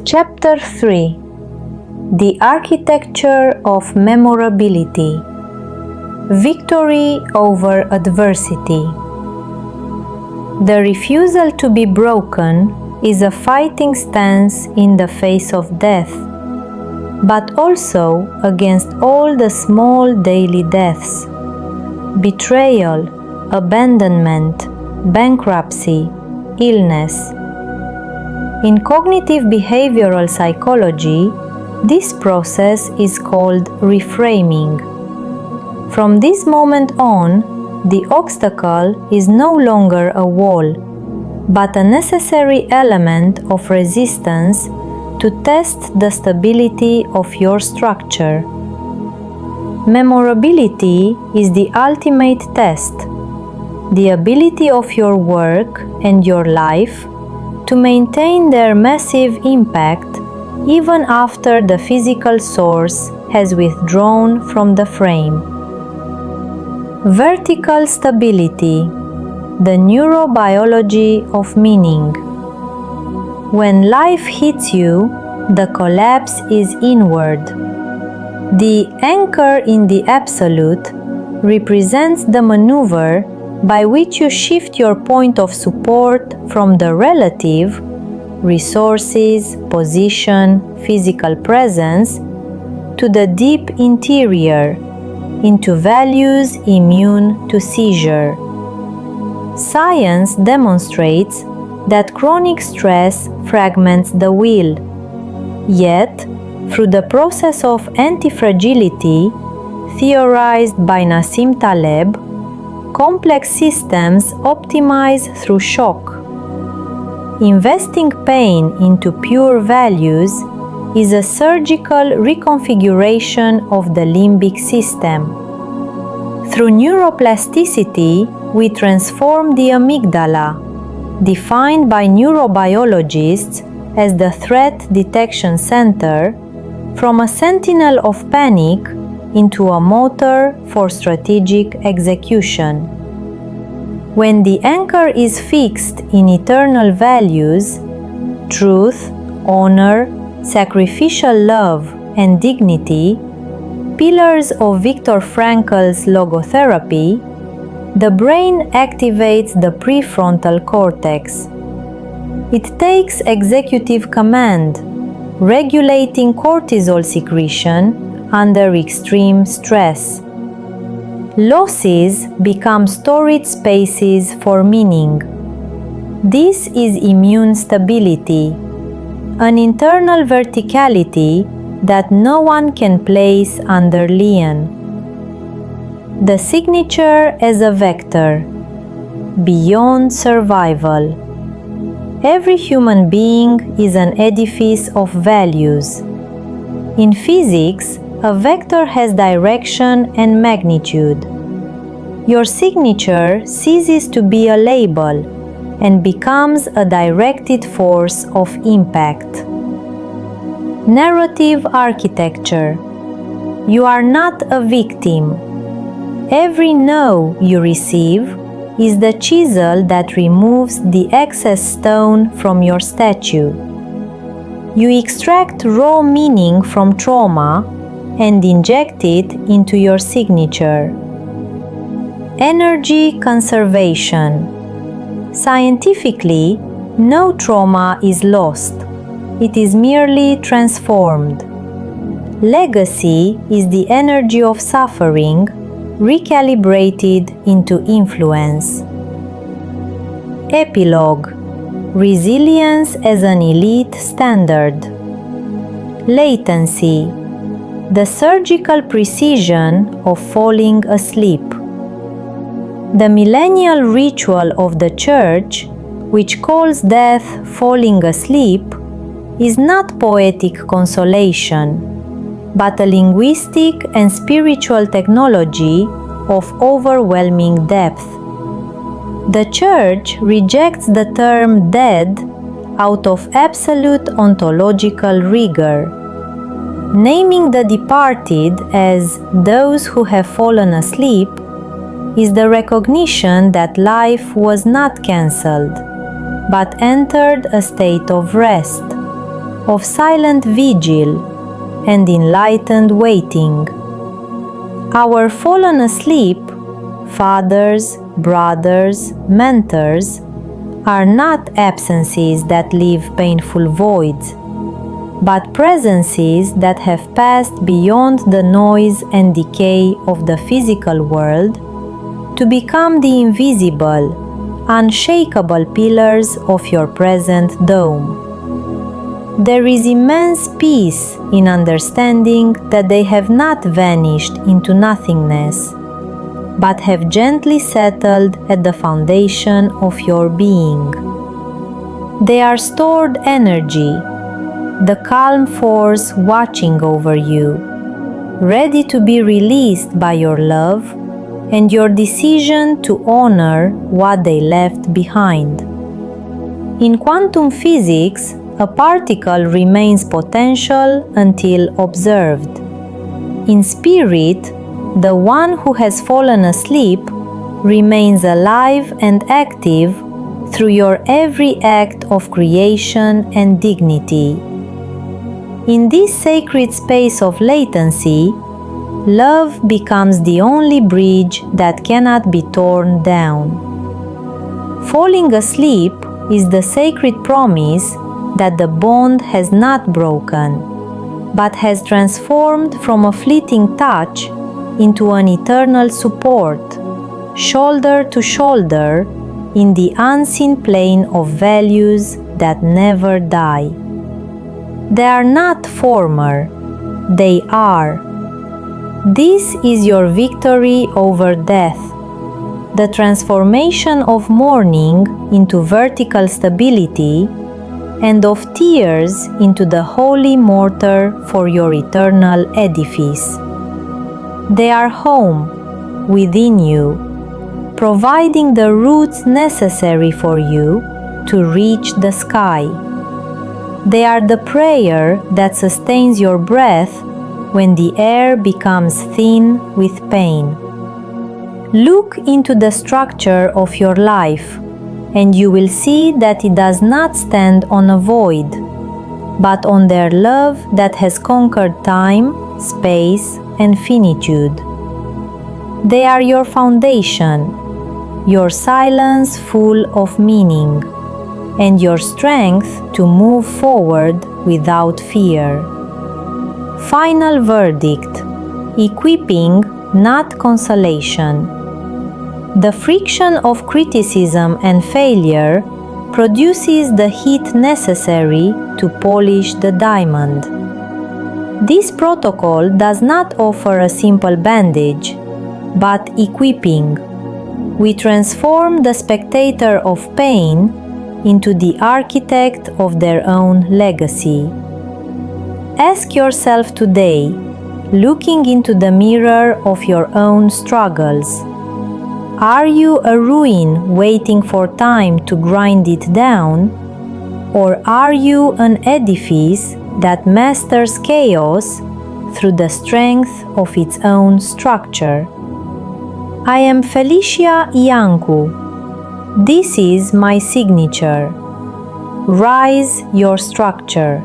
Chapter 3: The Architecture of Memorability. Victory over adversity. The refusal to be broken is a fighting stance in the face of death, but also against all the small daily deaths: betrayal, abandonment, bankruptcy, illness. In cognitive behavioral psychology, this process is called reframing. From this moment on, the obstacle is no longer a wall, but a necessary element of resistance to test the stability of your structure. Memorability is the ultimate test, the ability of your work and your life to maintain their massive impact even after the physical source has withdrawn from the frame. Vertical stability, the neurobiology of meaning. When life hits you, the collapse is inward. The anchor in the absolute represents the maneuver by which you shift your point of support from the relative, resources, position, physical presence, to the deep interior, into values immune to seizure. Science demonstrates that chronic stress fragments the will. Yet, through the process of antifragility, theorized by Nassim Taleb, complex systems optimize through shock. Investing pain into pure values is a surgical reconfiguration of the limbic system. Through neuroplasticity, we transform the amygdala, defined by neurobiologists as the threat detection center, from a sentinel of panic into a motor for strategic execution. When the anchor is fixed in eternal values, truth, honor, sacrificial love, and dignity, pillars of Viktor Frankl's Logotherapy, the brain activates the prefrontal cortex. It takes executive command, regulating cortisol secretion under extreme stress. Losses become storage spaces for meaning. This is immune stability, an internal verticality that no one can place under lien. The signature as a vector, beyond survival. Every human being is an edifice of values. In physics, a vector has direction and magnitude. Your signature ceases to be a label and becomes a directed force of impact. Narrative architecture. You are not a victim. Every no you receive is the chisel that removes the excess stone from your statue. You extract raw meaning from trauma and inject it into your signature. Energy conservation. Scientifically, no trauma is lost. It is merely transformed. Legacy is the energy of suffering recalibrated into influence. Epilogue. Resilience as an elite standard. Latency. The surgical precision of falling asleep. The millennial ritual of the Church, which calls death falling asleep, is not poetic consolation, but a linguistic and spiritual technology of overwhelming depth. The Church rejects the term dead out of absolute ontological rigor. Naming the departed as those who have fallen asleep is the recognition that life was not cancelled, but entered a state of rest. of silent vigil and enlightened waiting. Our fallen asleep, fathers, brothers, mentors, are not absences that leave painful voids, but presences that have passed beyond the noise and decay of the physical world to become the invisible, unshakable pillars of your present dome. There is immense peace in understanding that they have not vanished into nothingness, but have gently settled at the foundation of your being. They are stored energy, the calm force watching over you, ready to be released by your love and your decision to honor what they left behind. In quantum physics, a particle remains potential until observed. In spirit, the one who has fallen asleep remains alive and active through your every act of creation and dignity. In this sacred space of latency, love becomes the only bridge that cannot be torn down. Falling asleep is the sacred promise that the bond has not broken, but has transformed from a fleeting touch into an eternal support, shoulder to shoulder, in the unseen plane of values that never die. They are not former, they are. This is your victory over death, the transformation of mourning into vertical stability, and of tears into the holy mortar for your eternal edifice. They are home within you, providing the roots necessary for you to reach the sky. They are the prayer that sustains your breath when the air becomes thin with pain. Look into the structure of your life, and you will see that it does not stand on a void, but on their love that has conquered time, space, and finitude. They are your foundation, your silence full of meaning, and your strength to move forward without fear. Final verdict: equipping, not consolation. The friction of criticism and failure produces the heat necessary to polish the diamond. This protocol does not offer a simple bandage, but equipping. We transform the spectator of pain into the architect of their own legacy. Ask yourself today, looking into the mirror of your own struggles, are you a ruin waiting for time to grind it down, or are you an edifice that masters chaos through the strength of its own structure? I am Felicia IANCU. This is my signature. Rise your structure.